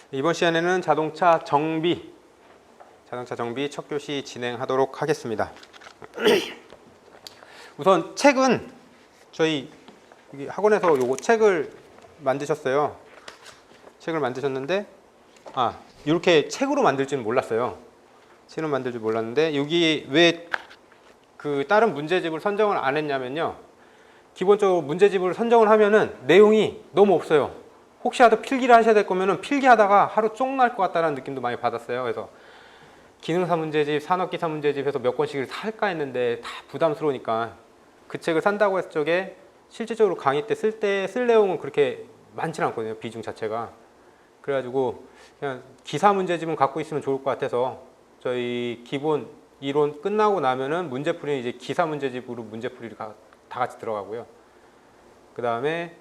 이번 시간에는 자동차 정비 첫 교시 진행하도록 하겠습니다. 우선 책은 저희 학원에서 요거 책을 만드셨어요. 책을 만드셨는데 이렇게 책으로 만들 줄은 몰랐어요. 책으로 만들 줄 몰랐는데 여기 왜 그 다른 문제집을 선정을 안 했냐면요. 기본적으로 문제집을 선정을 하면은 내용이 너무 없어요. 혹시라도 필기를 하셔야 될 거면은 필기하다가 하루 쫑날 것 같다는 느낌도 많이 받았어요. 그래서 기능사 문제집, 산업기사 문제집 해서 몇 권씩을 살까 했는데 다 부담스러우니까 그 책을 산다고 했을 적에 실질적으로 강의 때 쓸 내용은 그렇게 많지는 않거든요. 비중 자체가. 그래가지고 그냥 기사 문제집은 갖고 있으면 좋을 것 같아서 저희 기본 이론 끝나고 나면은 문제풀이는 이제 기사 문제집으로 문제풀이를 다 같이 들어가고요. 그 다음에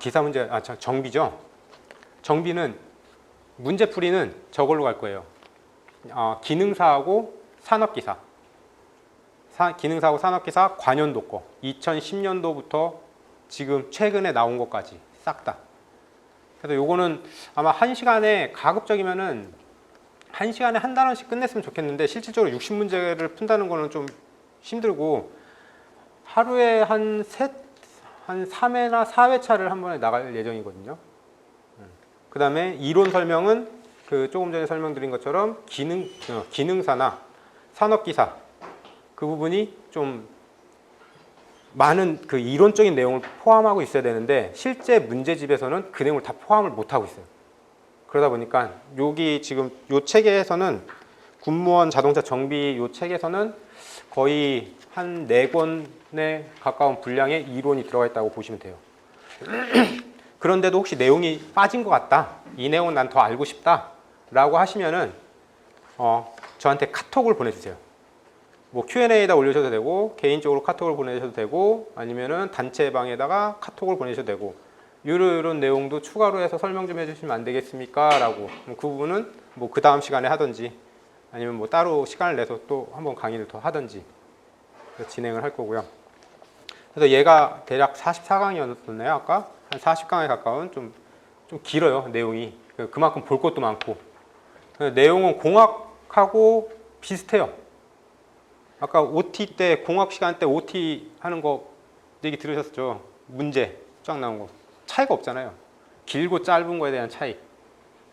기사 문제, 정비죠. 정비는 문제풀이는 저걸로 갈 거예요. 기능사하고 산업기사. 기능사하고 산업기사 관연도 거. 2010년도부터 지금 최근에 나온 것까지 싹 다. 그래서 요거는 아마 1시간에 가급적이면은 1시간에 한 단원씩 끝냈으면 좋겠는데 실질적으로 60문제를 푼다는 거는 좀 힘들고 하루에 한 3회나 4회차를 한 번에 나갈 예정이거든요. 그 다음에 이론 설명은 그 조금 전에 설명드린 것처럼 기능사나 산업기사 그 부분이 좀 많은 그 이론적인 내용을 포함하고 있어야 되는데 실제 문제집에서는 그 내용을 다 포함을 못하고 있어요. 그러다 보니까 여기 지금 요 책에서는 군무원 자동차 정비 요 책에서는 거의 한 4권에 가까운 분량의 이론이 들어가 있다고 보시면 돼요. 그런데도 혹시 내용이 빠진 것 같다, 이 내용은 난 더 알고 싶다 라고 하시면은 저한테 카톡을 보내주세요. 뭐 Q&A에다 올려주셔도 되고 개인적으로 카톡을 보내셔도 되고 아니면은 단체방에다가 카톡을 보내셔도 되고 이런 내용도 추가로 해서 설명 좀 해주시면 안 되겠습니까? 라고. 그 부분은 뭐 그 다음 시간에 하든지 아니면 뭐 따로 시간을 내서 또 한번 강의를 더 하든지 진행을 할 거고요. 그래서 얘가 대략 44강이었나요? 아까? 한 40강에 가까운 좀 길어요. 내용이. 그만큼 볼 것도 많고. 내용은 공학하고 비슷해요. 아까 OT 때 공학 시간 때 OT 하는 거 얘기 들으셨죠? 문제 쫙 나온 거. 차이가 없잖아요. 길고 짧은 거에 대한 차이.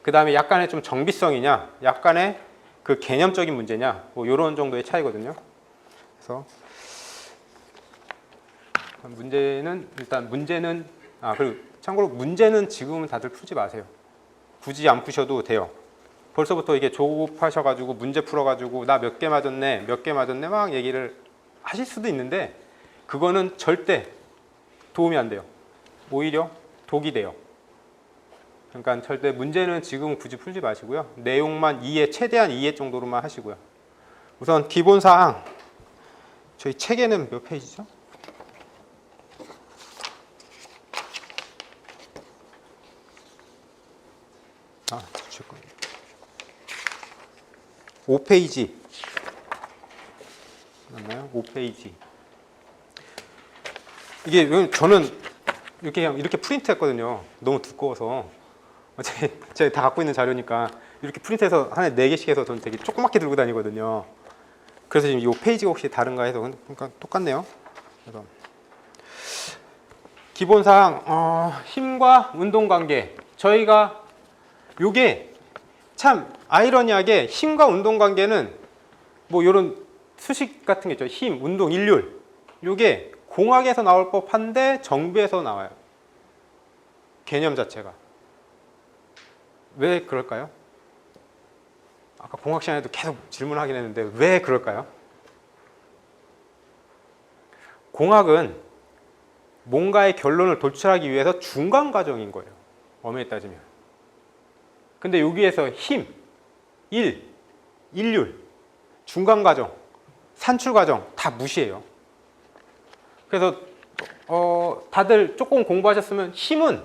그 다음에 약간의 좀 정비성이냐, 약간의 그 개념적인 문제냐, 뭐 이런 정도의 차이거든요. 그래서 문제는 그리고 참고로 문제는 지금은 다들 풀지 마세요. 굳이 안 푸셔도 돼요. 벌써부터 이게 조급하셔가지고 문제 풀어가지고 나 몇 개 맞았네 막 얘기를 하실 수도 있는데 그거는 절대 도움이 안 돼요. 오히려 독이 돼요. 그러니까 절대 문제는 지금 굳이 풀지 마시고요. 내용만 최대한 이해 정도로만 하시고요. 우선 기본사항, 저희 책에는 몇 페이지죠? 잠시만요. 5페이지 맞나요? 5페이지. 이게 저는 이렇게 프린트 했거든요. 너무 두꺼워서. 제가 다 갖고 있는 자료니까 이렇게 프린트해서 한 해 4개씩 해서 저는 되게 조그맣게 들고 다니거든요. 그래서 지금 이 페이지가 혹시 다른가 해서 그러니까 똑같네요. 그래서 기본사항, 힘과 운동관계. 저희가 요게 참 아이러니하게 힘과 운동관계는 뭐 이런 수식 같은 게 있죠. 힘, 운동, 일률. 요게 공학에서 나올 법한데 정비에서 나와요. 개념 자체가. 왜 그럴까요? 아까 공학 시간에도 계속 질문하긴 했는데 왜 그럴까요? 공학은 뭔가의 결론을 도출하기 위해서 중간 과정인 거예요. 엄밀히 따지면. 근데 여기에서 힘, 일률, 중간 과정, 산출 과정 다 무시해요. 그래서 다들 조금 공부하셨으면 힘은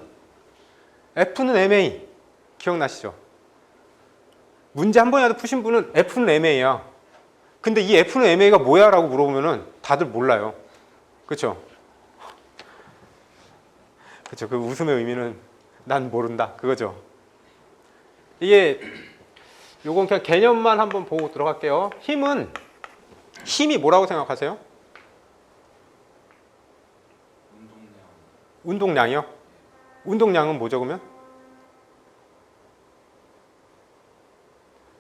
F는 MA 기억나시죠? 문제 한 번이라도 푸신 분은 F는 MA야. 근데 이 F는 MA가 뭐야? 라고 물어보면은 다들 몰라요. 그렇죠? 그렇죠. 그 웃음의 의미는 난 모른다 그거죠. 이게 요건 그냥 개념만 한번 보고 들어갈게요. 힘이 뭐라고 생각하세요? 운동량이요? 운동량은 뭐죠 그러면?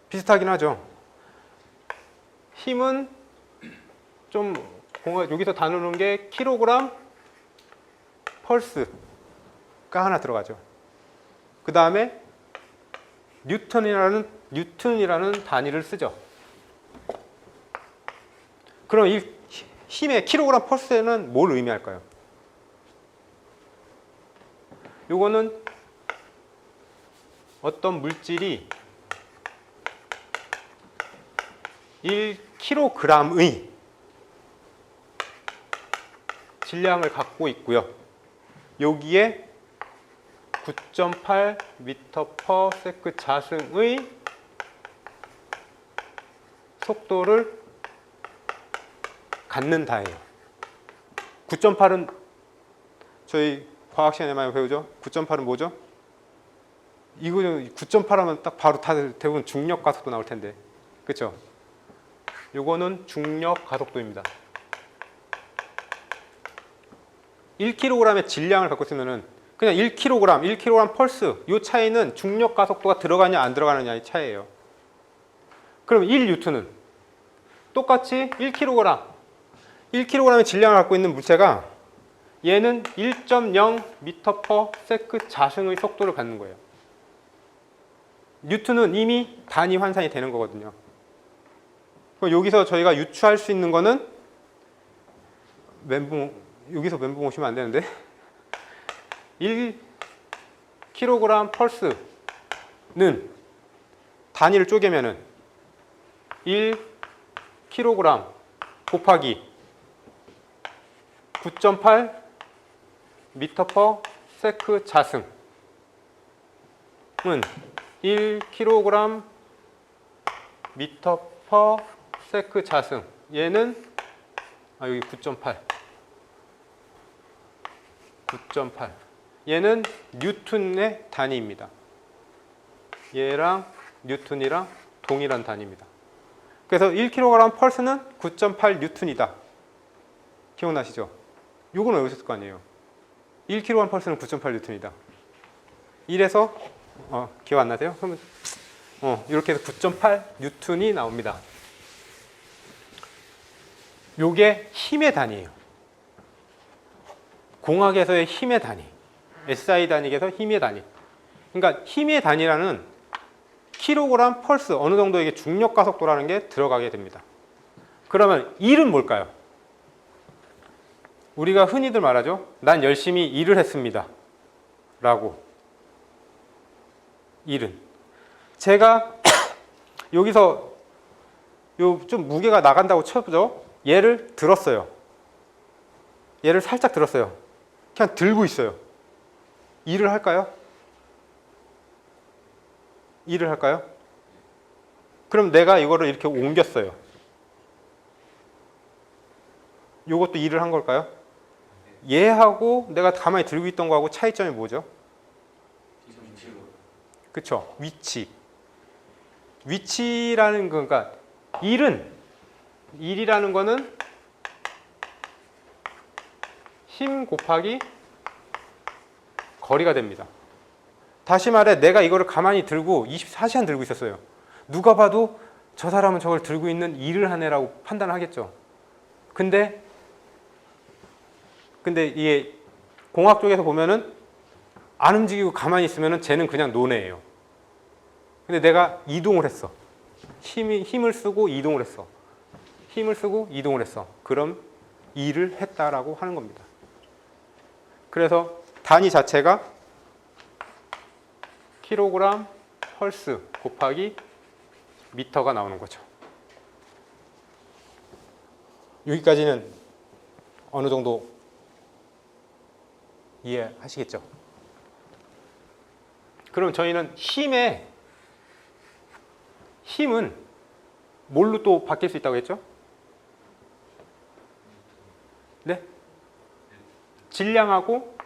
비슷하긴 하죠. 힘은 좀 여기서 다루는 게 킬로그램 펄스가 하나 들어가죠. 그 다음에 뉴턴이라는 단위를 쓰죠. 그럼 이 힘의 킬로그램 펄스에는 뭘 의미할까요? 요거는 어떤 물질이 1kg의 질량을 갖고 있고요. 여기에 9.8 m/s 자승의 속도를 갖는다예요. 9.8은 저희 과학 시간에 많이 배우죠? 9.8은 뭐죠? 이거 9.8 하면 딱 바로 다들 대부분 중력 가속도 나올 텐데. 그렇죠? 요거는 중력 가속도입니다. 1kg의 질량을 갖고 있으면은 그냥 1kg 펄스 이 차이는 중력 가속도가 들어가냐 안 들어가느냐의 차이예요. 그럼 1N은 똑같이 1kg의 질량을 갖고 있는 물체가 얘는 1.0 m/s 자승의 속도를 갖는 거예요. 뉴턴은 이미 단위 환산이 되는 거거든요. 그럼 여기서 저희가 유추할 수 있는 거는 여기서 멘붕 오시면 안 되는데 1kg 펄스는 단위를 쪼개면은 1kg 곱하기 9.8 m/s 자승은 1kg m/s 자승. 얘는 여기 9.8 얘는 뉴턴의 단위입니다. 얘랑 뉴턴이랑 동일한 단위입니다. 그래서 1kg 펄스는 9.8 뉴턴이다. 기억나시죠? 요거는 외우셨을 거 아니에요. 1kg 펄스는 9.8 뉴턴이다. 이래서 기억 안 나세요? 그러면 이렇게 해서 9.8 뉴턴이 나옵니다. 요게 힘의 단위예요. 공학에서의 힘의 단위. SI 단위에서 힘의 단위. 그러니까 힘의 단위라는 킬로그램 펄스 어느 정도 이게 중력 가속도라는 게 들어가게 됩니다. 그러면 일은 뭘까요? 우리가 흔히들 말하죠. 난 열심히 일을 했습니다. 라고. 일은. 제가 여기서 좀 무게가 나간다고 쳐보죠. 얘를 들었어요. 얘를 살짝 들었어요. 그냥 들고 있어요. 일을 할까요? 일을 할까요? 그럼 내가 이거를 이렇게 옮겼어요. 이것도 일을 한 걸까요? 얘하고 내가 가만히 들고 있던 거하고 차이점이 뭐죠? 그쵸? 위치라는 거, 그러니까 일이라는 거는 힘 곱하기 거리가 됩니다. 다시 말해 내가 이거를 가만히 들고 24시간 들고 있었어요. 누가 봐도 저 사람은 저걸 들고 있는 일을 하네라고 판단하겠죠. 근데 이게 공학 쪽에서 보면은 안 움직이고 가만히 있으면은 쟤는 그냥 노네예요. 근데 내가 이동을 했어. 힘을 쓰고 이동을 했어. 힘을 쓰고 이동을 했어. 그럼 일을 했다라고 하는 겁니다. 그래서 단위 자체가 킬로그램 펄스 곱하기 미터가 나오는 거죠. 여기까지는 어느 정도 이해하시겠죠? 그럼 저희는 힘은 뭘로 또 바뀔 수 있다고 했죠? 네? 질량하고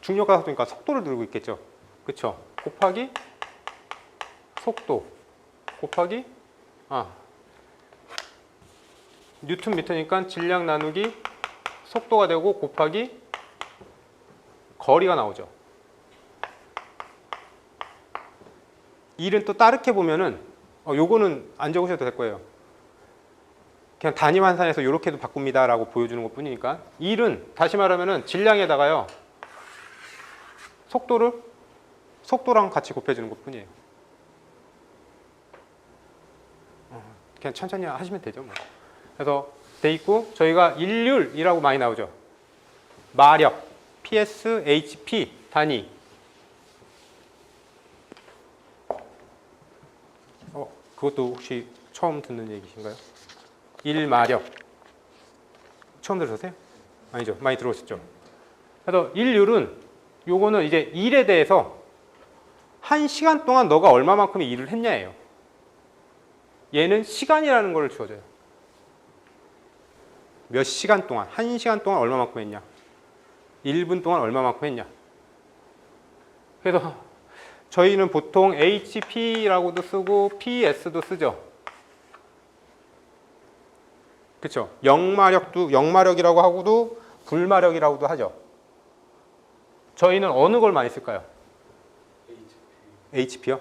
중력 가속도니까 속도를 들고 있겠죠. 그쵸? 곱하기 속도 곱하기 뉴턴 미터니까 질량 나누기 속도가 되고 곱하기 거리가 나오죠. 일은 또 다르게 보면은 요거는 안 적으셔도 될 거예요. 그냥 단위 환산해서 이렇게도 바꿉니다 라고 보여주는 것 뿐이니까. 일은 다시 말하면은 질량에다가요 속도랑 같이 곱해주는 것 뿐이에요. 그냥 천천히 하시면 되죠 뭐. 그래서 돼 있고 저희가 일률이라고 많이 나오죠. 마력 PS, HP 단위. 그것도 혹시 처음 듣는 얘기신가요? 일마력 처음 들으셨어요? 아니죠. 많이 들어오셨죠. 그래서 일률은 요거는 이제 일에 대해서 1시간 동안 너가 얼마만큼의 일을 했냐예요. 얘는 시간이라는 걸 주어져요. 몇 시간 동안, 1시간 동안 얼마만큼 했냐, 1분 동안 얼마만큼 했냐. 그래서 저희는 보통 HP라고도 쓰고 PS도 쓰죠. 그렇죠? 영마력이라고 하고도 불마력이라고도 하죠. 저희는 어느 걸 많이 쓸까요? HP요?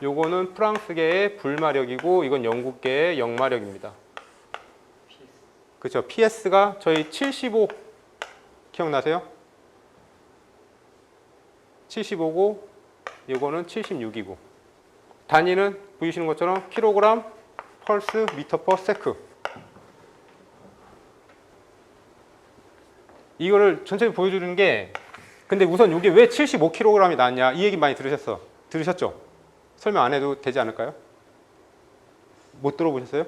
요거는 프랑스계의 불마력이고 이건 영국계의 영마력입니다. 그렇죠? PS가 저희 75 기억나세요? 75고 이거는 76이고 단위는 보이시는 것처럼 킬로그램 펄스 미터 퍼 세크. 이거를 전체를 보여주는 게, 근데 우선 이게 왜 75kg이 나왔냐 이 얘기 많이 들으셨죠? 설명 안 해도 되지 않을까요? 못 들어보셨어요?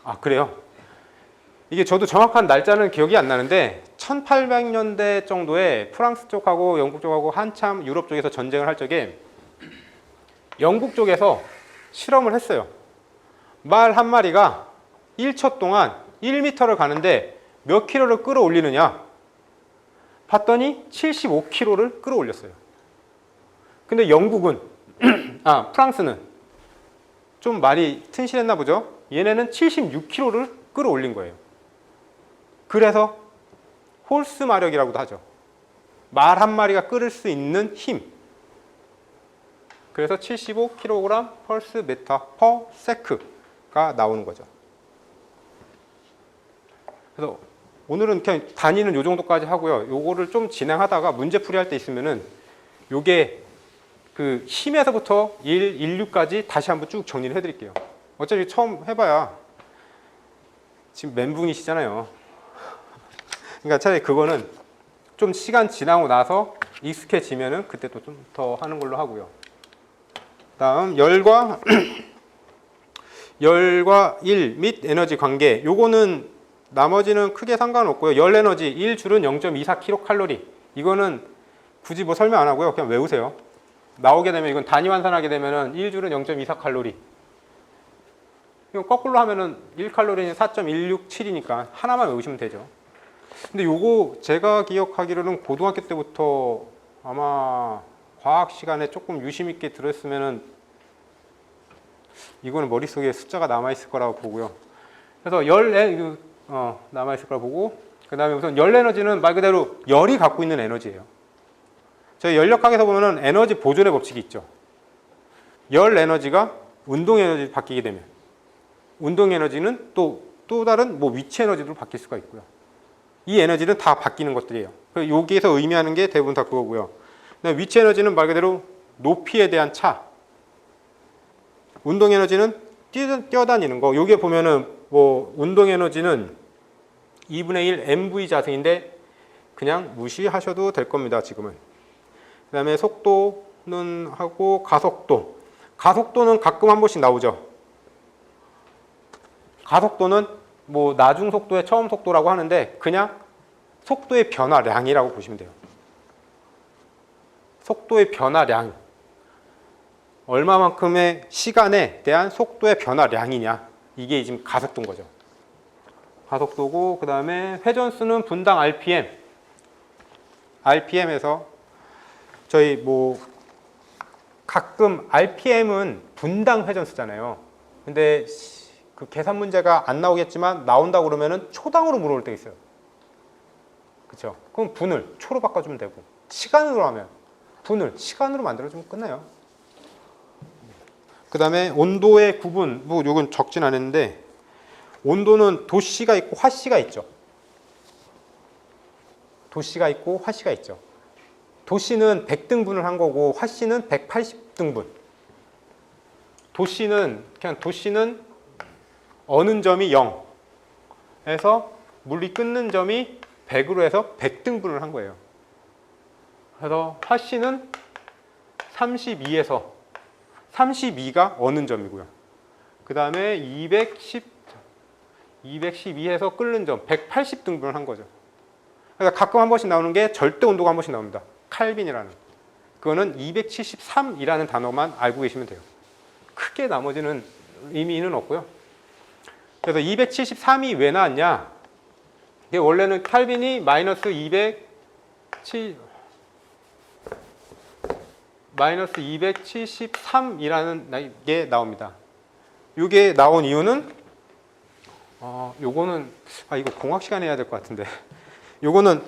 아 그래요? 이게 저도 정확한 날짜는 기억이 안 나는데 1800년대 정도에 프랑스 쪽하고 영국 쪽하고 한참 유럽 쪽에서 전쟁을 할 적에 영국 쪽에서 실험을 했어요. 말 한 마리가 1초 동안 1m를 가는데 몇 킬로를 끌어올리느냐 봤더니 75kg를 끌어올렸어요. 근데 영국은 프랑스는 좀 말이 튼실했나 보죠. 얘네는 76kg를 끌어올린 거예요. 그래서 홀스 마력이라고도 하죠. 말 한 마리가 끌을 수 있는 힘. 그래서 75kg 펄스 메타 퍼 세크가 나오는 거죠. 그래서 오늘은 그냥 단위는 요 정도까지 하고요. 요거를 좀 진행하다가 문제풀이 할 때 있으면은 요게 그 힘에서부터 1,6까지 다시 한번 쭉 정리를 해드릴게요. 어차피 처음 해봐야 지금 멘붕이시잖아요. 그러니까 차라리 그거는 좀 시간 지나고 나서 익숙해지면은 그때 또 좀 더 하는 걸로 하고요. 다음 열과 일 및 에너지 관계. 요거는 나머지는 크게 상관없고요. 열 에너지 1줄은 0.24kcal. 이거는 굳이 뭐 설명 안 하고요. 그냥 외우세요. 나오게 되면 이건 단위 환산하게 되면은 1줄은 0.24칼로리. 이거 거꾸로 하면은 1칼로리는 4.167이니까 하나만 외우시면 되죠. 근데 요거 제가 기억하기로는 고등학교 때부터 아마 과학 시간에 조금 유심 있게 들었으면은 이거는 머릿속에 숫자가 남아있을 거라고 보고요. 그래서 남아있을 거라고 보고, 그 다음에 우선 열 에너지는 말 그대로 열이 갖고 있는 에너지예요. 저희 연력학에서 보면은 에너지 보존의 법칙이 있죠. 열 에너지가 운동 에너지로 바뀌게 되면 운동 에너지는 또 다른 뭐 위치 에너지로 바뀔 수가 있고요. 이 에너지는 다 바뀌는 것들이에요. 여기에서 의미하는 게 대부분 다 그거고요. 위치 에너지는 말 그대로 높이에 대한 차. 운동 에너지는 뛰어다니는 거. 여기에 보면은 뭐 운동 에너지는 2분의 1 mv 자승인데 그냥 무시하셔도 될 겁니다. 지금은. 그 다음에 속도는 하고 가속도. 가속도는 가끔 한 번씩 나오죠. 가속도는 뭐 나중 속도의 처음 속도라고 하는데 그냥 속도의 변화량이라고 보시면 돼요. 속도의 변화량. 얼마만큼의 시간에 대한 속도의 변화량이냐. 이게 지금 가속도인 거죠. 가속도고, 그 다음에 회전수는 분당 RPM. RPM에서 저희 뭐 가끔 RPM은 분당 회전수잖아요. 근데 그 계산 문제가 안 나오겠지만 나온다고 그러면은 초당으로 물어올 때 있어요. 그렇죠? 그럼 분을 초로 바꿔주면 되고, 시간으로 하면 분을 시간으로 만들어주면 끝나요. 그 다음에 온도의 구분, 뭐 요건 적진 않았는데, 온도는 도씨가 있고 화씨가 있죠. 도씨가 있고 화씨가 있죠. 도씨는 100등분을 한 거고 화씨는 180등분. 도씨는 어는 점이 0에서 물리 끊는 점이 100으로 해서 100등분을 한 거예요. 그래서 화씨는 32에서 32가 어는 점이고요. 그 다음에 212에서 끓는 점 180등분을 한 거죠. 그러니까 가끔 한 번씩 나오는 게 절대 온도가 한 번씩 나옵니다. 칼빈이라는. 그거는 273이라는 단어만 알고 계시면 돼요. 크게 나머지는 의미는 없고요. 그래서 273이 왜 나왔냐? 이게 원래는 칼빈이 마이너스 273이라는 게 나옵니다. 이게 나온 이유는 요거는 이거 공학 시간에 해야 될 것 같은데 요거는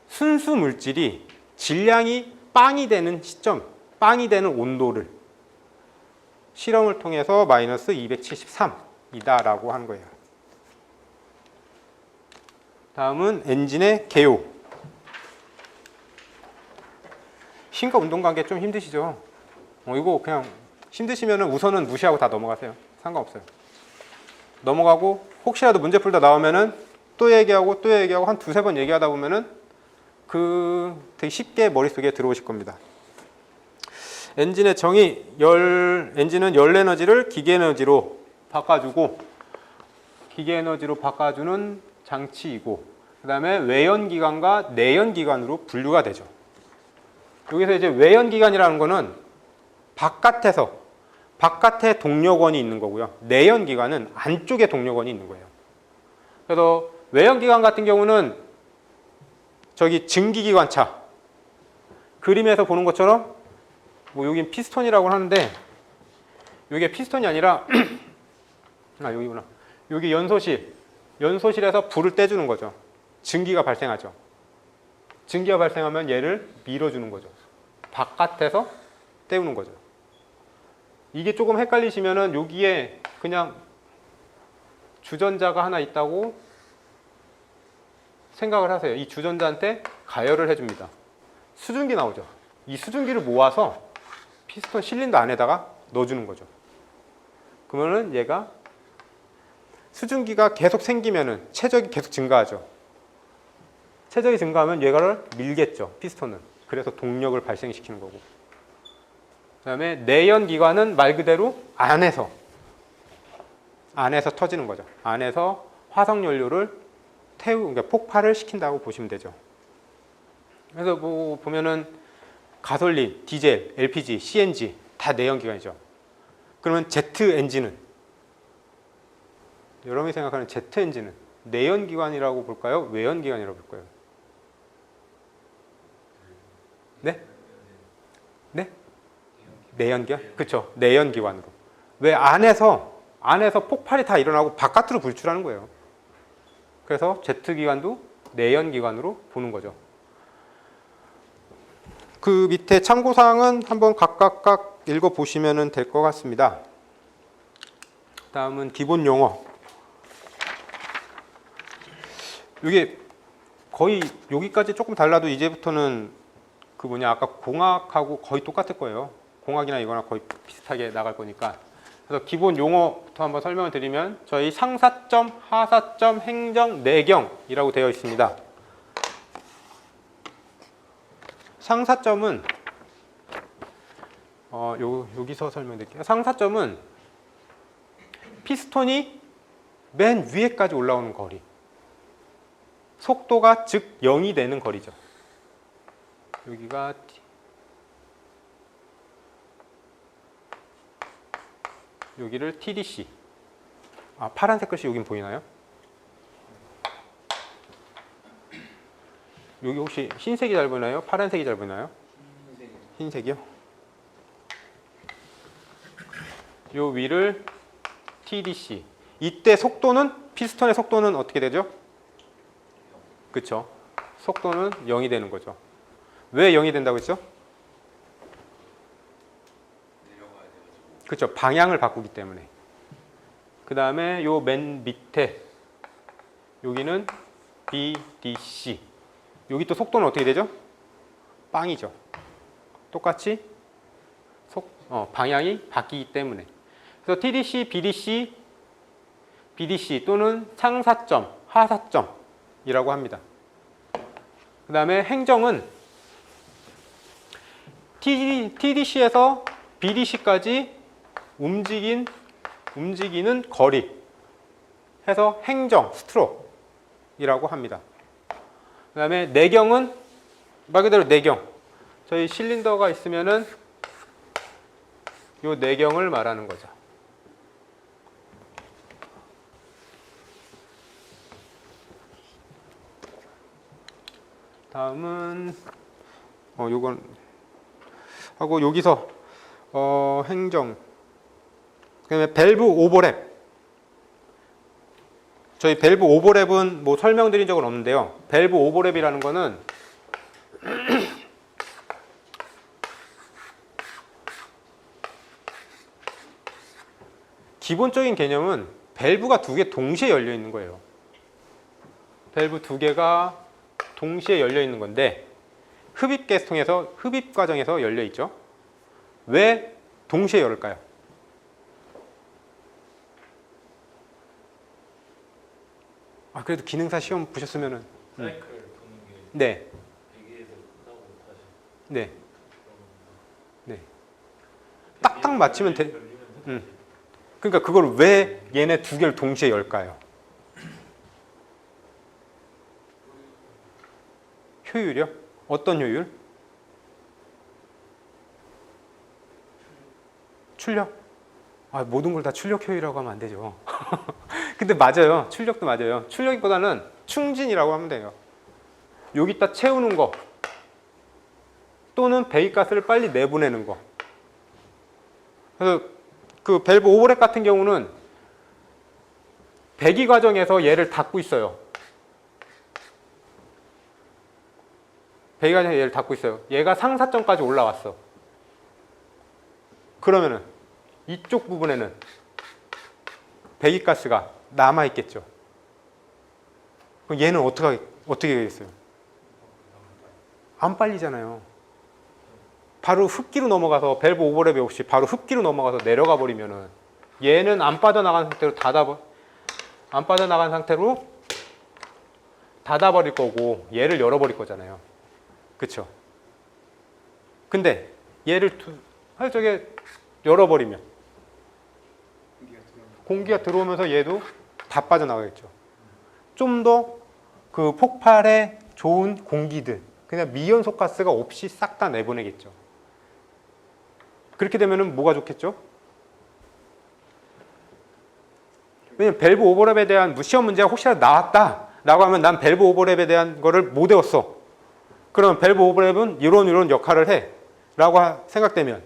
순수 물질이 질량이 빵이 되는 시점, 빵이 되는 온도를 실험을 통해서 마이너스 273이다라고 한 거예요. 다음은 엔진의 개요. 힘과 운동 관계 좀 힘드시죠? 이거 그냥 힘드시면 우선은 무시하고 다 넘어가세요. 상관없어요. 넘어가고 혹시라도 문제 풀다 나오면은 또 얘기하고 한 두세 번 얘기하다 보면은 되게 쉽게 머릿속에 들어오실 겁니다. 엔진의 정의, 엔진은 열 에너지를 기계 에너지로 바꿔주고 기계 에너지로 바꿔주는 장치이고 그 다음에 외연기관과 내연기관으로 분류가 되죠. 여기서 이제 외연기관이라는 거는 바깥에 동력원이 있는 거고요. 내연기관은 안쪽에 동력원이 있는 거예요. 그래서 외연기관 같은 경우는 저기 증기기관차 그림에서 보는 것처럼 뭐 여긴 피스톤이라고 하는데 여기에 피스톤이 아니라 여기구나. 여기 연소실에서 불을 떼주는 거죠. 증기가 발생하죠. 증기가 발생하면 얘를 밀어주는 거죠. 바깥에서 때우는 거죠. 이게 조금 헷갈리시면은 여기에 그냥 주전자가 하나 있다고 생각을 하세요. 이 주전자한테 가열을 해줍니다. 수증기 나오죠. 이 수증기를 모아서 피스톤 실린더 안에다가 넣어주는 거죠. 그러면은 얘가 수증기가 계속 생기면은 체적이 계속 증가하죠. 체적이 증가하면 얘가를 밀겠죠. 피스톤은. 그래서 동력을 발생시키는 거고. 그 다음에 내연기관은 말 그대로 안에서 터지는 거죠. 안에서 화석연료를 그러니까 폭발을 시킨다고 보시면 되죠. 그래서 뭐 보면은 가솔린, 디젤, LPG, CNG 다 내연기관이죠. 그러면 제트 엔진은 여러분이 생각하는 제트 엔진은 내연기관이라고 볼까요? 외연기관이라고 볼까요? 네? 네? 내연기관? 그렇죠. 내연기관으로. 왜 안에서 폭발이 다 일어나고 바깥으로 불출하는 거예요. 그래서 제트기관도 내연기관으로 보는 거죠. 그 밑에 참고사항은 한번 각각 읽어보시면 될 것 같습니다. 다음은 기본 용어. 이게 거의 여기까지 조금 달라도 이제부터는 아까 공학하고 거의 똑같을 거예요. 공학이나 이거나 거의 비슷하게 나갈 거니까. 그래서 기본 용어부터 한번 설명을 드리면 저희 상사점, 하사점, 행정, 내경이라고 되어 있습니다. 상사점은 여기서 설명드릴게요. 상사점은 피스톤이 맨 위에까지 올라오는 거리. 속도가 즉 0이 되는 거리죠. 여기를 TDC. 파란색 글씨 여긴 보이나요? 여기 혹시 흰색이 잘 보이나요? 파란색이 잘 보이나요? 흰색이요? 요 위를 TDC. 이때 속도는 피스톤의 속도는 어떻게 되죠? 그쵸? 속도는 0이 되는 거죠. 왜 0이 된다고 했죠? 그쵸? 방향을 바꾸기 때문에. 그 다음에 요 맨 밑에 여기는 BDC. 여기 또 속도는 어떻게 되죠? 빵이죠. 똑같이 방향이 바뀌기 때문에. 그래서 TDC, BDC 또는 상사점, 하사점이라고 합니다. 그 다음에 행정은 TDC에서 BDC까지 움직이는 거리 해서 행정, 스트로크이라고 합니다. 그 다음에 내경은 말 그대로 내경. 저희 실린더가 있으면은 요 내경을 말하는 거죠. 다음은 요건 하고 여기서 행정. 그다음에 밸브 오버랩. 저희 밸브 오버랩은 뭐 설명드린 적은 없는데요. 밸브 오버랩이라는 거는 기본적인 개념은 밸브가 두 개 동시에 열려 있는 거예요. 밸브 두 개가 동시에 열려 있는 건데 흡입 가스통에서 흡입 과정에서 열려 있죠. 왜 동시에 열을까요? 그래도 기능사 시험 보셨으면은 사이클 도는 게 네. 대기에서 끝나고 다시 네. 네. 딱딱 맞추면 돼. 그러니까 그걸 왜 얘네 두 개를 동시에 열까요? 효율이요? 어떤 효율? 출력? 모든 걸 다 출력 효율이라고 하면 안 되죠. 근데 맞아요. 출력도 맞아요. 출력보다는 충진이라고 하면 돼요. 여기다 채우는 거 또는 배기가스를 빨리 내보내는 거. 그래서 그 밸브 오버랩 같은 경우는 배기 과정에서 얘를 닫고 있어요. 배기 과정에서 얘를 닫고 있어요. 얘가 상사점까지 올라왔어. 그러면은 이쪽 부분에는 배기가스가 남아있겠죠. 그럼 얘는 어떻게 되겠어요? 안 빨리잖아요. 바로 흡기로 넘어가서 밸브 오버랩이 없이 바로 흡기로 넘어가서 내려가 버리면은 얘는 안 빠져나간 상태로 닫아버릴 거고 얘를 열어버릴 거잖아요. 그쵸? 근데 얘를 저게 열어버리면 공기가 들어오면서 얘도 다 빠져나가겠죠. 좀 더 그 폭발에 좋은 공기들, 그냥 미연소 가스가 없이 싹 다 내보내겠죠. 그렇게 되면은 뭐가 좋겠죠? 왜냐면 밸브 오버랩에 대한 시험 문제가 혹시라도 나왔다라고 하면 난 밸브 오버랩에 대한 거를 못 외웠어. 그러면 밸브 오버랩은 이런 역할을 해 라고 생각되면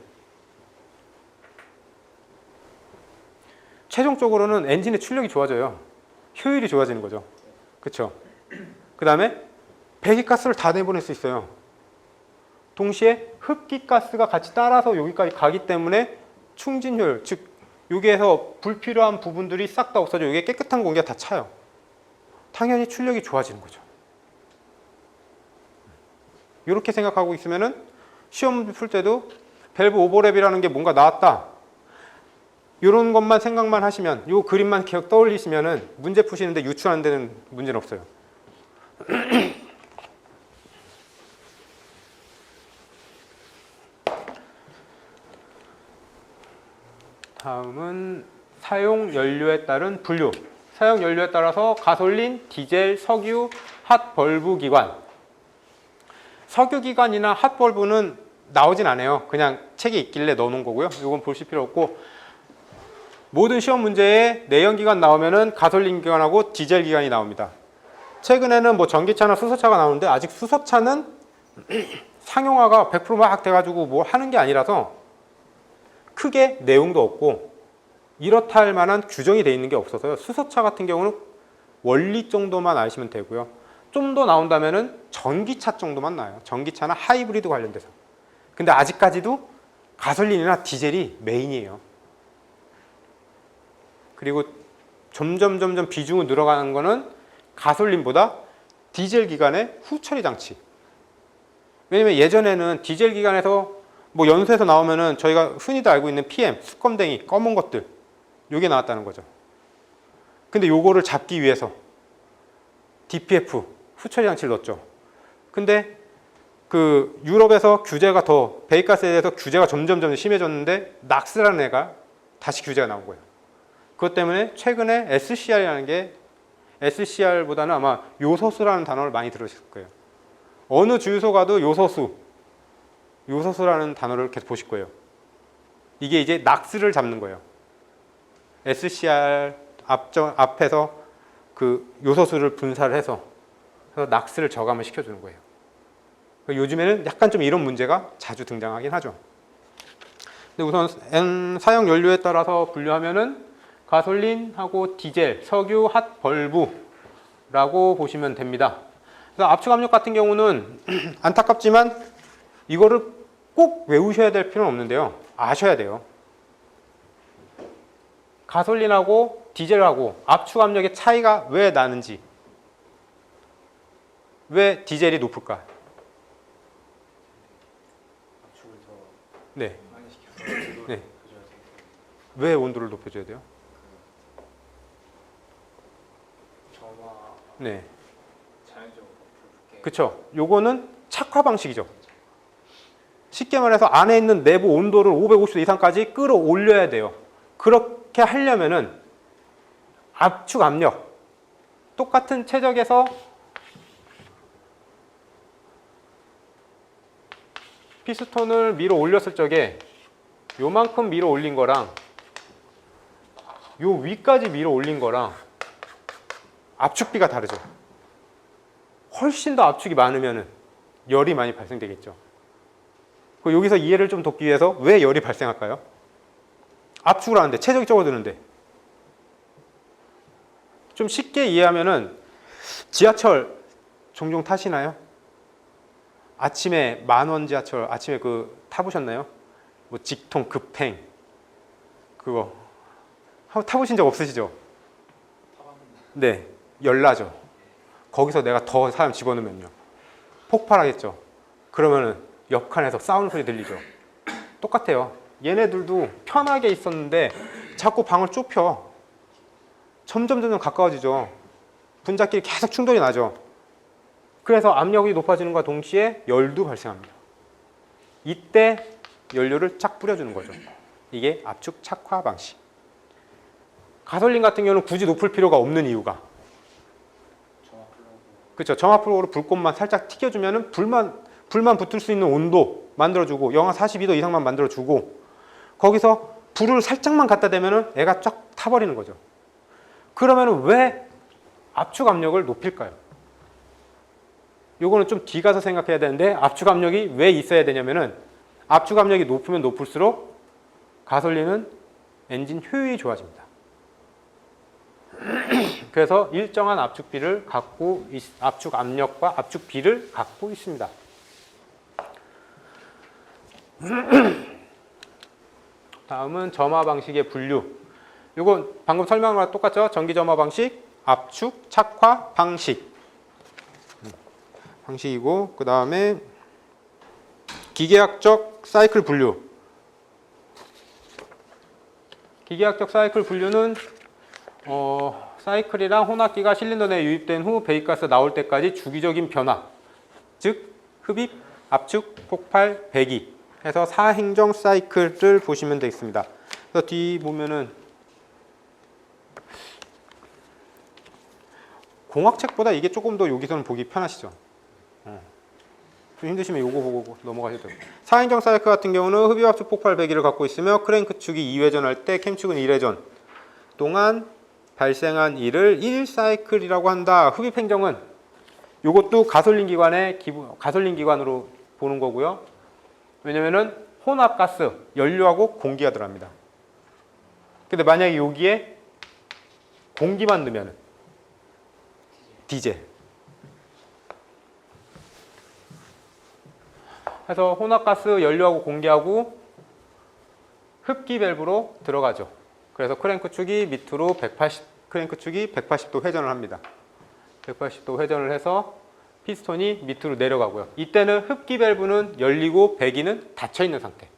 최종적으로는 엔진의 출력이 좋아져요. 효율이 좋아지는 거죠. 그렇죠? 그 다음에 배기가스를 다 내보낼 수 있어요. 동시에 흡기가스가 같이 따라서 여기까지 가기 때문에 충진 효율, 즉 여기에서 불필요한 부분들이 싹 다 없어져 여기에 깨끗한 공기가 다 차요. 당연히 출력이 좋아지는 거죠. 이렇게 생각하고 있으면은 시험 풀 때도 밸브 오버랩이라는 게 뭔가 나왔다. 이런 것만 생각만 하시면, 이 그림만 기억 떠올리시면은 문제 푸시는데 유추하는 데는 문제는 없어요. 다음은 사용 연료에 따른 분류. 사용 연료에 따라서 가솔린, 디젤, 석유, 핫벌브 기관. 석유 기관이나 핫벌브는 나오진 않아요. 그냥 책에 있길래 넣어놓은 거고요. 이건 보실 필요 없고, 모든 시험 문제에 내연 기관 나오면은 가솔린 기관하고 디젤 기관이 나옵니다. 최근에는 뭐 전기차나 수소차가 나오는데 아직 수소차는 상용화가 100%막 돼가지고 뭐 하는 게 아니라서 크게 내용도 없고 이렇다 할 만한 규정이 돼 있는 게 없어서요. 수소차 같은 경우는 원리 정도만 아시면 되고요. 좀 더 나온다면은 전기차 정도만 나와요. 전기차나 하이브리드 관련돼서. 근데 아직까지도 가솔린이나 디젤이 메인이에요. 그리고 점점 비중이 늘어가는 거는 가솔린보다 디젤 기관의 후처리 장치. 왜냐면 예전에는 디젤 기관에서 뭐 연소에서 나오면은 저희가 흔히도 알고 있는 PM, 수검댕이, 검은 것들 요게 나왔다는 거죠. 근데 요거를 잡기 위해서 DPF, 후처리 장치를 넣었죠. 근데 그 유럽에서 규제가 더 배기가스에 대해서 규제가 점점 심해졌는데 낙스라는 애가 다시 규제가 나온 거예요. 그것 때문에 최근에 SCR이라는 게 SCR보다는 아마 요소수라는 단어를 많이 들으실 거예요. 어느 주유소 가도 요소수라는 단어를 계속 보실 거예요. 이게 이제 낙스를 잡는 거예요. SCR 앞에서 그 요소수를 분사를 해서 낙스를 저감을 시켜주는 거예요. 요즘에는 약간 좀 이런 문제가 자주 등장하긴 하죠. 근데 우선 사용 연료에 따라서 분류하면은 가솔린하고 디젤, 석유, 핫, 벌브라고 보시면 됩니다. 그래서 압축 압력 같은 경우는 안타깝지만 이거를 꼭 외우셔야 될 필요는 없는데요. 아셔야 돼요. 가솔린하고 디젤하고 압축 압력의 차이가 왜 나는지, 왜 디젤이 높을까? 압축을 더 네. 많이 시켜서 온도를 네. 높여줘야 돼요. 왜 온도를 높여줘야 돼요? 점화 네. 자연적으로 붉게. 그쵸. 요거는 착화 방식이죠. 쉽게 말해서 안에 있는 내부 온도를 550도 이상까지 끌어올려야 돼요. 그렇게 하려면은 압축 압력 똑같은 최적에서 피스톤을 밀어 올렸을 적에 요만큼 밀어 올린 거랑 요 위까지 밀어 올린 거랑 압축비가 다르죠. 훨씬 더 압축이 많으면은 열이 많이 발생되겠죠. 여기서 이해를 좀 돕기 위해서 왜 열이 발생할까요? 압축을 하는데 최적이 적어드는데 좀 쉽게 이해하면은 지하철 종종 타시나요? 아침에 만원 지하철 아침에 그 타보셨나요? 뭐 직통 급행 그거 한번 타보신 적 없으시죠? 네, 열나죠. 거기서 내가 더 사람 집어넣으면요 폭발하겠죠. 그러면은 옆칸에서 싸우는 소리 들리죠. 똑같아요. 얘네들도 편하게 있었는데 자꾸 방을 좁혀. 점점 가까워지죠. 분자끼리 계속 충돌이 나죠. 그래서 압력이 높아지는 것과 동시에 열도 발생합니다. 이때 연료를 쫙 뿌려주는 거죠. 이게 압축 착화 방식. 가솔린 같은 경우는 굳이 높일 필요가 없는 이유가 그렇죠. 점화 플러그로 불꽃만 살짝 튀겨주면은 불만 붙을 수 있는 온도 만들어주고 영하 42도 이상만 만들어주고 거기서 불을 살짝만 갖다 대면은 애가 쫙 타버리는 거죠. 그러면은 왜 압축 압력을 높일까요? 요거는 좀 뒤 가서 생각해야 되는데 압축 압력이 왜 있어야 되냐면은 압축 압력이 높으면 높을수록 가솔린은 엔진 효율이 좋아집니다. 그래서 일정한 압축비를 압축 압력과 압축비를 갖고 있습니다. 다음은 점화 방식의 분류. 이건 방금 설명한 거랑 똑같죠? 전기 점화 방식, 압축, 착화 방식. 방식이고 그 다음에 기계학적 사이클 분류. 기계학적 사이클 분류는 사이클이랑 혼합기가 실린더 내에 유입된 후 배기가스 나올 때까지 주기적인 변화, 즉 흡입, 압축, 폭발, 배기 해서 4행정 사이클을 보시면 되겠습니다. 그래서 뒤 보면은 공학책보다 이게 조금 더 여기서는 보기 편하시죠. 좀 힘드시면 이거 보고 넘어가셔도 돼요. 4행정 사이클 같은 경우는 흡입, 압축, 폭발, 배기를 갖고 있으며 크랭크 축이 2회전할 때 캠축은 1회전 동안 발생한 일을 1사이클이라고 한다. 흡입 행정은 이것도 가솔린 기관으로 보는 거고요. 왜냐면은 혼합가스, 연료하고 공기가 들어갑니다. 근데 만약에 여기에 공기만 넣으면 디젤. 그래서 혼합가스, 연료하고 공기하고 흡기 밸브로 들어가죠. 그래서 크랭크 축이 밑으로 크랭크 축이 180도 회전을 합니다. 180도 회전을 해서 피스톤이 밑으로 내려가고요. 이때는 흡기 밸브는 열리고 배기는 닫혀 있는 상태.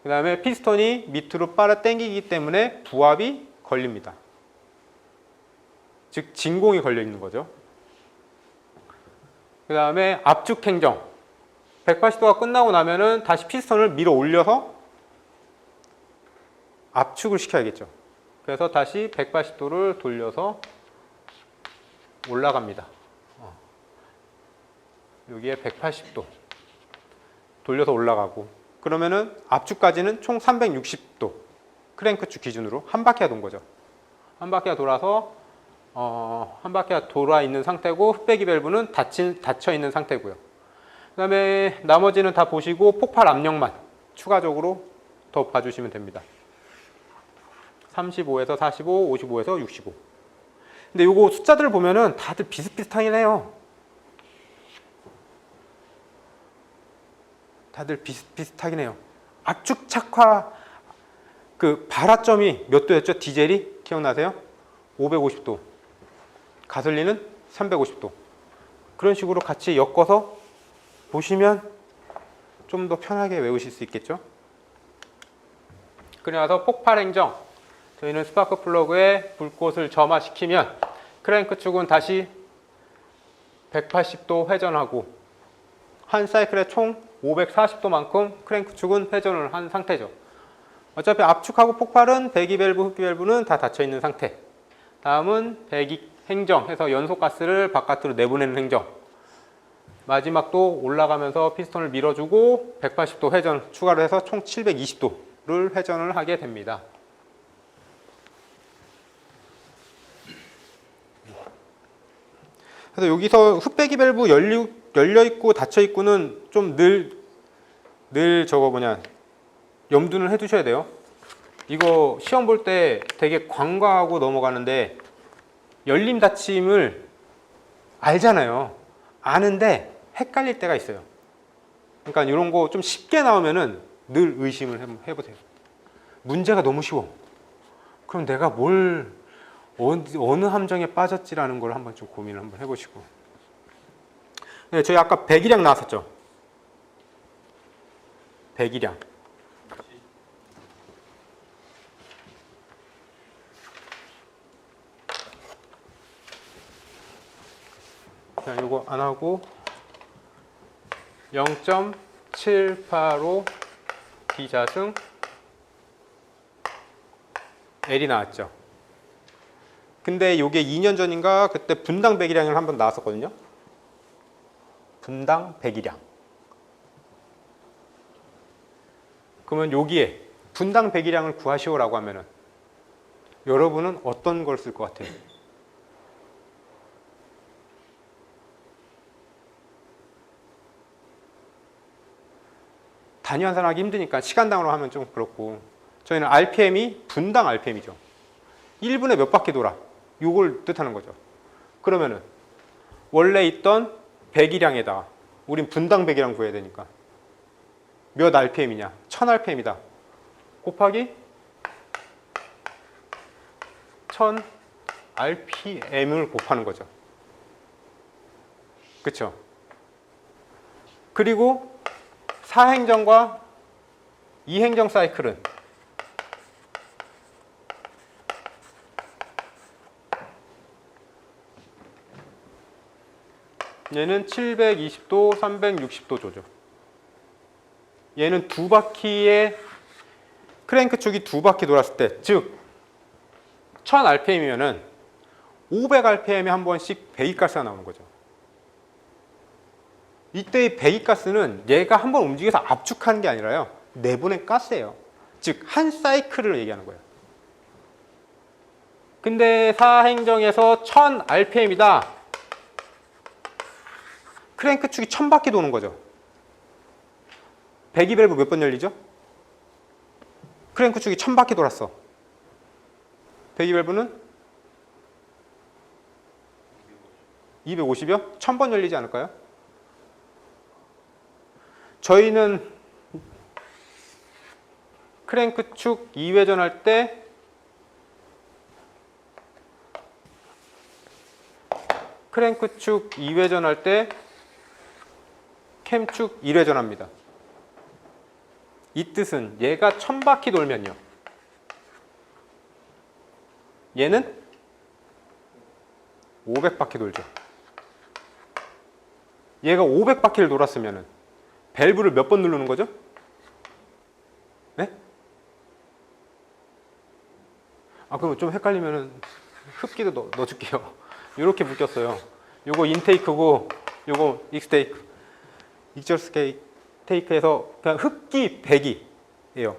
그 다음에 피스톤이 밑으로 빨아 당기기 때문에 부압이 걸립니다. 즉 진공이 걸려 있는 거죠. 그 다음에 압축 행정. 180도가 끝나고 나면은 다시 피스톤을 밀어 올려서 압축을 시켜야겠죠. 그래서 다시 180도를 돌려서 올라갑니다. 여기에 180도 돌려서 올라가고, 그러면은 압축까지는 총 360도 크랭크축 기준으로 한 바퀴가 돈 거죠. 한 바퀴가 돌아서 한 바퀴가 돌아 있는 상태고, 흡배기 밸브는 닫혀 있는 상태고요. 그 다음에 나머지는 다 보시고 폭발 압력만 추가적으로 더 봐주시면 됩니다. 35에서 45, 55에서 65. 근데 요거 숫자들을 보면은 다들 비슷비슷하긴 해요. 다들 비슷하긴 해요. 압축 착화 그 발화점이 몇 도였죠? 디젤이 기억나세요? 550도. 가솔린은 350도. 그런 식으로 같이 엮어서 보시면 좀 더 편하게 외우실 수 있겠죠? 그래서 폭발 행정. 저희는 스파크 플러그에 불꽃을 점화시키면 크랭크 축은 다시 180도 회전하고, 한 사이클에 총 540도만큼 크랭크 축은 회전을 한 상태죠. 어차피 압축하고 폭발은 배기 밸브, 흡기 밸브는 다 닫혀 있는 상태. 다음은 배기 행정 해서 연소가스를 바깥으로 내보내는 행정. 마지막도 올라가면서 피스톤을 밀어주고 180도 회전 추가로 해서 총 720도를 회전을 하게 됩니다. 그래서 여기서 흡배기 밸브 열려 있고 닫혀 있고는 좀 늘 저거 염두는 해두셔야 돼요. 이거 시험 볼 때 되게 간과하고 넘어가는데, 열림 닫힘을 알잖아요. 아는데 헷갈릴 때가 있어요. 그러니까 이런 거 좀 쉽게 나오면은 늘 의심을 해보세요. 문제가 너무 쉬워. 그럼 내가 어느 함정에 빠졌지라는 걸 한번 좀 고민을 한번 해보시고. 네, 저희 아까 배기량 나왔었죠. 배기량. 자, 이거 안 하고 0.785 D자승 L이 나왔죠. 근데 이게 2년 전인가 그때 분당 배기량을 한번 나왔었거든요. 분당 배기량. 그러면 여기에 분당 배기량을 구하시오라고 하면은 여러분은 어떤 걸 쓸 것 같아요? 단위 환산하기 힘드니까 시간당으로 하면 좀 그렇고, 저희는 RPM이 분당 RPM이죠. 1분에 몇 바퀴 돌아. 이걸 뜻하는 거죠. 그러면은 원래 있던 배기량에다가 우린 분당 배기량 구해야 되니까 몇 RPM이냐? 1000rpm이다. 곱하기 1000rpm을 곱하는 거죠. 그렇죠? 그리고 4행정과 2행정 사이클은 얘는 720도, 360도 조죠. 얘는 두 바퀴의 크랭크 축이 두 바퀴 돌았을 때, 즉 1000rpm이면은 500rpm에 한 번씩 배기가스가 나오는 거죠. 이때의 배기가스는 얘가 한 번 움직여서 압축하는 게 아니라요, 내보낸 가스예요. 즉 한 사이클을 얘기하는 거예요. 근데 사행정에서 1000rpm이다. 크랭크 축이 1000바퀴 도는 거죠. 배기 밸브 몇 번 열리죠? 크랭크 축이 1000바퀴 돌았어. 배기 밸브는 250이요? 1000번 열리지 않을까요? 저희는 크랭크 축 2회전 할 때 크랭크 축 2회전 할 때 캠 축 1회전 합니다. 이 뜻은 얘가 1000바퀴 돌면요. 얘는 500바퀴 돌죠. 얘가 500바퀴를 돌았으면 밸브를 몇 번 누르는 거죠? 네? 그럼 좀 헷갈리면은 흡기도 넣어줄게요. 이렇게 묶였어요. 요거 인테이크고 요거 익절스 테이크에서 그냥 흡기 배기예요.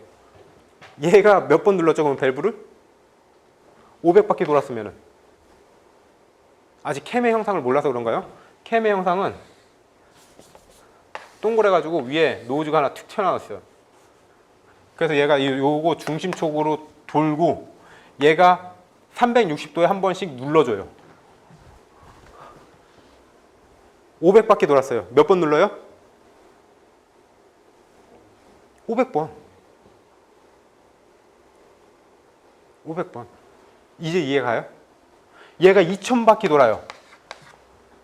얘가 몇 번 눌렀죠? 그럼 밸브를? 500바퀴 돌았으면은 아직 캠의 형상을 몰라서 그런가요? 캠의 형상은 동그래가지고 위에 노즈가 하나 툭 튀어나왔어요. 그래서 얘가 요거 중심촉으로 돌고 얘가 360도에 한 번씩 눌러줘요. 500바퀴 돌았어요. 몇 번 눌러요? 500번. 500번. 이제 이해가요? 얘가 2000바퀴 돌아요.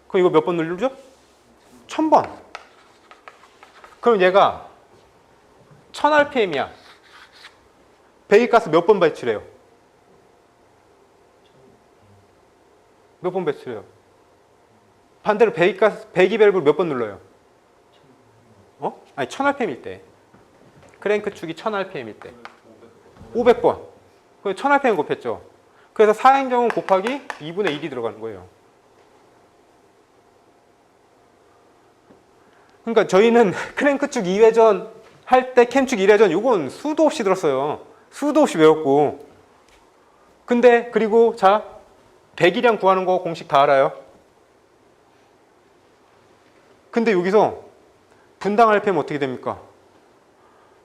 그럼 이거 몇 번 누르죠? 1000번. 그럼 얘가 1000rpm이야. 배기가스 몇 번 배출해요? 몇 번 배출해요? 반대로 배기 밸브를 몇 번 눌러요? 아니 1000rpm일 때. 크랭크 축이 1000rpm일 때. 500번. 그럼 1000rpm 곱했죠. 그래서 사행정은 곱하기 2분의 1이 들어가는 거예요. 그러니까 저희는 크랭크 축 2회전 할 때 캠 축 1회전 이건 수도 없이 들었어요. 수도 없이 외웠고. 근데 그리고 자 배기량 구하는 거 공식 다 알아요. 근데 여기서 분당 RPM 어떻게 됩니까?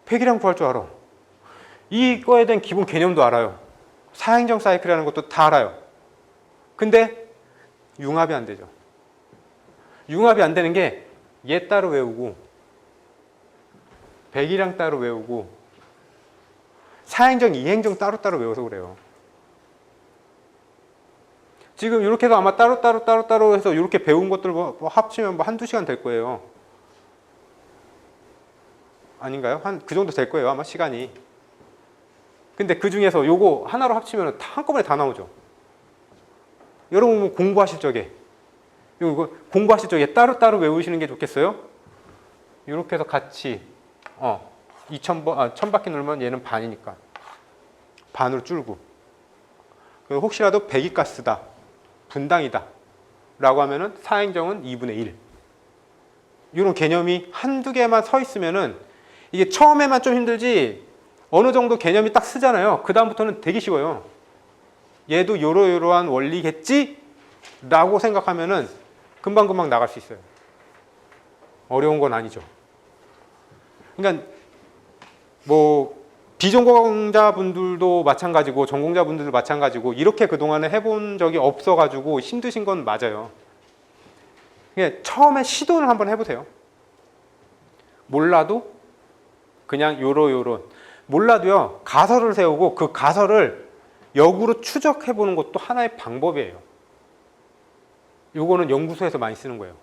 배기량 구할 줄 알아. 이거에 대한 기본 개념도 알아요. 사행정 사이클이라는 것도 다 알아요. 근데 융합이 안 되죠. 융합이 안 되는 게 얘 따로 외우고 배기량 따로 외우고 사행정, 이행정 따로따로 외워서 그래요. 지금 이렇게 해서 아마 따로 해서 이렇게 배운 것들 뭐 합치면 뭐 한두 시간 될 거예요. 아닌가요? 그 정도 될 거예요. 아마 시간이. 근데 그 중에서 요거 하나로 합치면 한꺼번에 다 나오죠. 여러분 뭐 공부하실 적에 이거 공부하실 적에 따로따로 외우시는 게 좋겠어요? 이렇게 해서 같이 1000바퀴 누르면 얘는 반이니까 반으로 줄고 그리고 혹시라도 배기가스다 분당이다 라고 하면은 사행정은 2분의 1 이런 개념이 한두 개만 서 있으면은 이게 처음에만 좀 힘들지 어느 정도 개념이 딱 쓰잖아요. 그 다음부터는 되게 쉬워요. 얘도 요러요러한 원리겠지? 라고 생각하면은 금방금방 나갈 수 있어요. 어려운 건 아니죠. 그러니까 뭐 비전공자분들도 마찬가지고 전공자분들도 마찬가지고 이렇게 그동안에 해본 적이 없어가지고 힘드신 건 맞아요. 그냥 처음에 시도를 한번 해보세요. 몰라도 그냥 요런 몰라도요 가설을 세우고 그 가설을 역으로 추적해보는 것도 하나의 방법이에요. 요거는 연구소에서 많이 쓰는 거예요.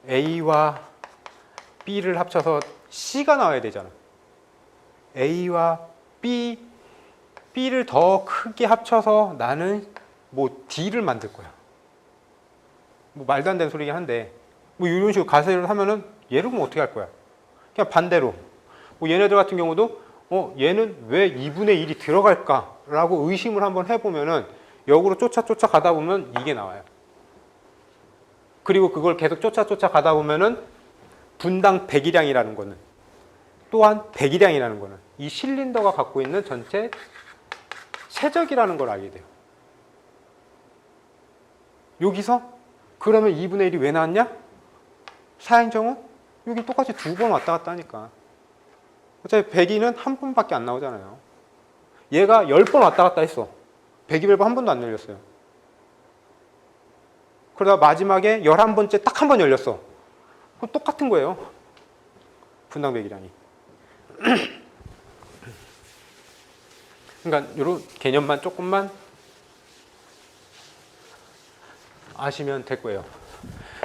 A와 B를 합쳐서 C가 나와야 되잖아. A와 B를 더 크게 합쳐서 나는 뭐 D를 만들 거야. 뭐 말도 안 되는 소리긴 한데 뭐 이런 식으로 가설을 하면은 얘를 그럼 어떻게 할 거야? 그냥 반대로 뭐 얘네들 같은 경우도 얘는 왜 2분의 1이 들어갈까라고 의심을 한번 해보면은 역으로 쫓아가다 보면 이게 나와요. 그리고 그걸 계속 쫓아가다 보면은 분당 배기량이라는 거는 또한 배기량이라는 거는 이 실린더가 갖고 있는 전체 세적이라는 걸 알게 돼요. 여기서 그러면 2분의 1이 왜 나왔냐? 사행정은 여기 똑같이 2번 왔다 갔다 하니까. 어차피 102는 한 번밖에 안 나오잖아요. 얘가 10번 왔다 갔다 했어. 102밸브 한 번도 안 열렸어요. 그러다 마지막에 11번째 딱 한 번 열렸어. 그럼 똑같은 거예요. 분당 배기량이. 그러니까 이런 개념만 조금만 아시면 될 거예요.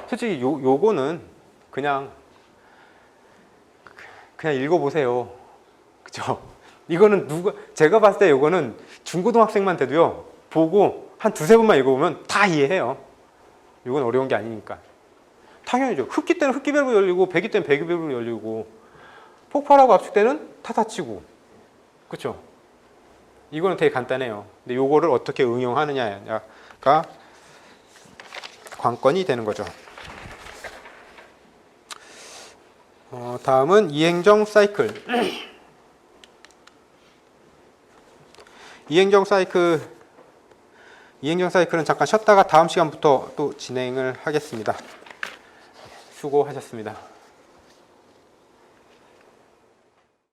솔직히 요거는 그냥 읽어보세요. 그죠? 이거는 제가 봤을 때 요거는 중고등학생만 돼도요, 보고 한 두세 번만 읽어보면 다 이해해요. 이건 어려운 게 아니니까. 당연히죠. 흡기 때는 흡기 밸브 열리고, 배기 때는 배기 밸브 열리고, 폭발하고 압축 때는 다 닫히고. 그렇죠? 이거는 되게 간단해요. 근데 요거를 어떻게 응용하느냐가 관건이 되는 거죠. 다음은 이행정 사이클. 이행정 사이클은 잠깐 쉬었다가 다음 시간부터 또 진행을 하겠습니다. 수고하셨습니다.